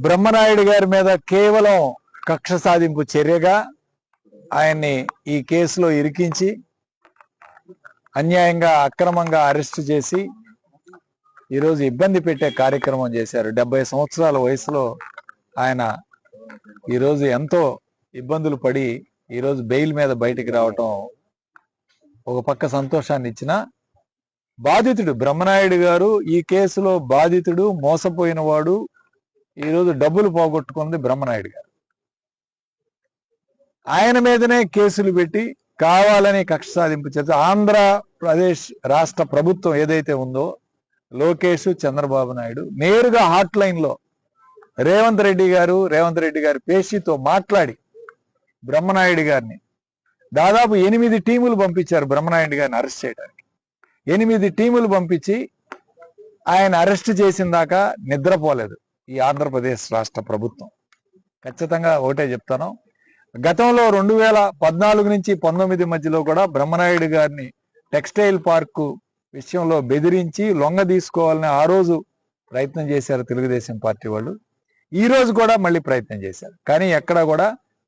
బ్రహ్మనాయుడు గారి మీద కేవలం కక్ష సాధింపు చర్యగా ఆయన్ని ఈ కేసులో ఇరికించి అన్యాయంగా అక్రమంగా అరెస్టు చేసి ఈరోజు ఇబ్బంది పెట్టే కార్యక్రమం చేశారు. 70 సంవత్సరాల వయసులో ఆయన ఈరోజు ఎంతో ఇబ్బందులు పడి ఈరోజు బెయిల్ మీద బయటికి రావటం ఒక పక్క సంతోషాన్ని ఇచ్చిన, బాధితుడు బ్రహ్మనాయుడు గారు ఈ కేసులో బాధితుడు, మోసపోయిన వాడు, ఈరోజు డబ్బులు పోగొట్టుకుంది బ్రహ్మనాయుడు గారు. ఆయన మీదనే కేసులు పెట్టి కావాలని కక్ష సాధింపు చర్చ ఆంధ్రప్రదేశ్ రాష్ట్ర ప్రభుత్వం ఏదైతే ఉందో లోకేష్, చంద్రబాబు నాయుడు నేరుగా హాట్ లైన్ లో రేవంత్ రెడ్డి గారి పేషితో మాట్లాడి బ్రహ్మనాయుడు గారిని దాదాపు 8 టీములు పంపించారు బ్రహ్మనాయుడు గారిని అరెస్ట్ చేయడానికి. 8 టీములు పంపించి ఆయన అరెస్ట్ చేసిన దాకా నిద్రపోలేదు ఈ ఆంధ్రప్రదేశ్ రాష్ట్ర ప్రభుత్వం. ఖచ్చితంగా ఒకటే చెప్తాను, గతంలో 2014 నుంచి 19 మధ్యలో కూడా బ్రహ్మనాయుడు గారిని టెక్స్టైల్ పార్కు విషయంలో బెదిరించి లొంగ తీసుకోవాలని ఆ రోజు ప్రయత్నం చేశారు తెలుగుదేశం పార్టీ వాళ్ళు. ఈ రోజు కూడా మళ్ళీ ప్రయత్నం చేశారు. కానీ ఎక్కడా కూడా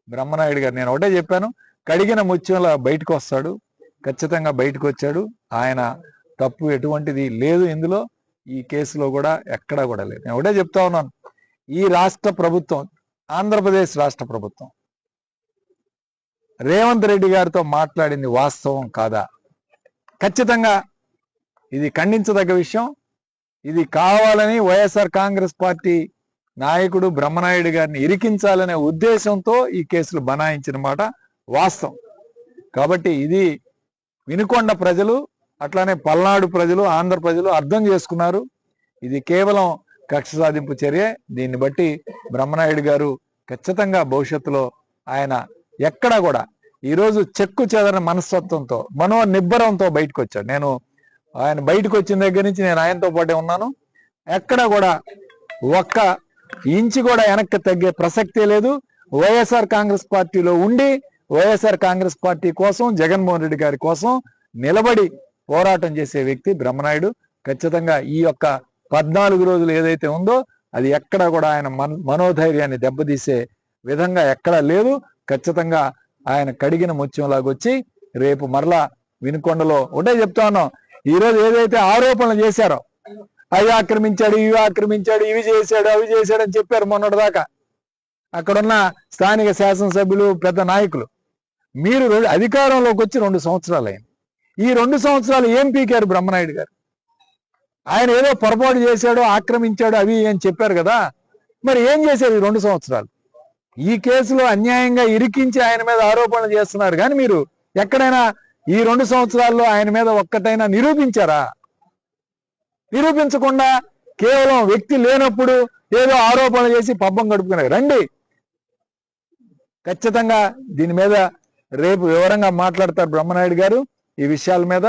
బ్రహ్మనాయుడు గారు, నేను ఒకటే చెప్పాను, కడిగిన ముత్యంలో బయటకు వస్తాడు. ఖచ్చితంగా బయటకు వచ్చాడు. ఆయన తప్పు ఎటువంటిది లేదు ఇందులో, ఈ కేసులో కూడా ఎక్కడా కూడా లేదు. నేను ఒకటే చెప్తా ఉన్నాను, ఈ రాష్ట్ర ప్రభుత్వం, ఆంధ్రప్రదేశ్ రాష్ట్ర ప్రభుత్వం రేవంత్ రెడ్డి గారితో మాట్లాడింది వాస్తవం కాదా? ఖచ్చితంగా ఇది ఖండించదగ్గ విషయం. ఇది కావాలని వైఎస్ఆర్ కాంగ్రెస్ పార్టీ నాయకుడు బ్రహ్మనాయుడు గారిని ఇరికించాలనే ఉద్దేశంతో ఈ కేసులు బనాయించిన మాట వాస్తవం. కాబట్టి ఇది వినుకొండ ప్రజలు, అట్లానే పల్నాడు ప్రజలు, ఆంధ్ర ప్రజలు అర్థం చేసుకున్నారు. ఇది కేవలం కక్ష సాధింపు చర్య. దీన్ని బట్టి బ్రహ్మనాయుడు గారు ఖచ్చితంగా భవిష్యత్తులో ఆయన ఎక్కడా కూడా ఈరోజు చెక్కు చెదరని మనస్తత్వంతో, మనోనిబ్బరంతో బయటకు వచ్చాడు. నేను ఆయన బయటకు వచ్చిన దగ్గర నుంచి నేను ఆయనతో పాటే ఉన్నాను. ఎక్కడా కూడా ఒక్క ఇంచు కూడా వెనక్కి తగ్గే ప్రసక్తే లేదు. వైఎస్ఆర్ కాంగ్రెస్ పార్టీలో ఉండి వైఎస్ఆర్ కాంగ్రెస్ పార్టీ కోసం, జగన్మోహన్ రెడ్డి గారి కోసం నిలబడి పోరాటం చేసే వ్యక్తి బ్రహ్మనాయుడు. ఖచ్చితంగా ఈ యొక్క 14 రోజులు ఏదైతే ఉందో అది ఎక్కడా కూడా ఆయన మనోధైర్యాన్ని దెబ్బతీసే విధంగా ఎక్కడా లేదు. ఖచ్చితంగా ఆయన కడిగిన ముత్యంలాగొచ్చి రేపు మరలా వినుకొండలో ఒకటే చెప్తా ఉన్నాం, ఈరోజు ఏదైతే ఆరోపణలు చేశారో, అవి ఆక్రమించాడు, ఇవి ఆక్రమించాడు, ఇవి చేశాడు, అవి చేశాడు అని చెప్పారు మొన్నటిదాకా అక్కడున్న స్థానిక శాసనసభ్యులు, పెద్ద నాయకులు. మీరు అధికారంలోకి వచ్చి 2 సంవత్సరాలు అయింది. ఈ 2 సంవత్సరాలు ఏం పీకారు బ్రహ్మనాయుడు గారు? ఆయన ఏదో పొరపాటు చేశాడు, ఆక్రమించాడు, అవి అని చెప్పారు కదా, మరి ఏం చేశారు ఈ 2 సంవత్సరాలు? ఈ కేసులో అన్యాయంగా ఇరికించి ఆయన మీద ఆరోపణలు చేస్తున్నారు. కానీ మీరు ఎక్కడైనా ఈ 2 సంవత్సరాల్లో ఆయన మీద ఒక్కటైనా నిరూపించారా? నిరూపించకుండా కేవలం వ్యక్తి లేనప్పుడు ఏదో ఆరోపణలు చేసి పబ్బం గడుపుకున్నారు. రండి, ఖచ్చితంగా దీని మీద రేపు వివరంగా మాట్లాడతారు బ్రహ్మనాయుడు గారు ఈ విషయాల మీద.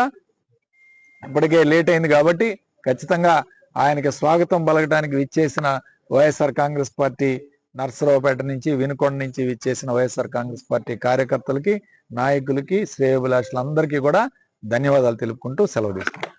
ఇప్పటికే లేట్ అయింది కాబట్టి ఖచ్చితంగా ఆయనకి స్వాగతం పలకడానికి విచ్చేసిన వైఎస్ఆర్ కాంగ్రెస్ పార్టీ నర్సరావుపేట నుంచి, వినుకొండ నుంచి విచ్చేసిన వైఎస్ఆర్ కాంగ్రెస్ పార్టీ కార్యకర్తలకి, నాయకులకి, శ్రేయోభిలాషులందరికీ కూడా ధన్యవాదాలు తెలుపుకుంటూ సెలవు తీసుకుంటాం.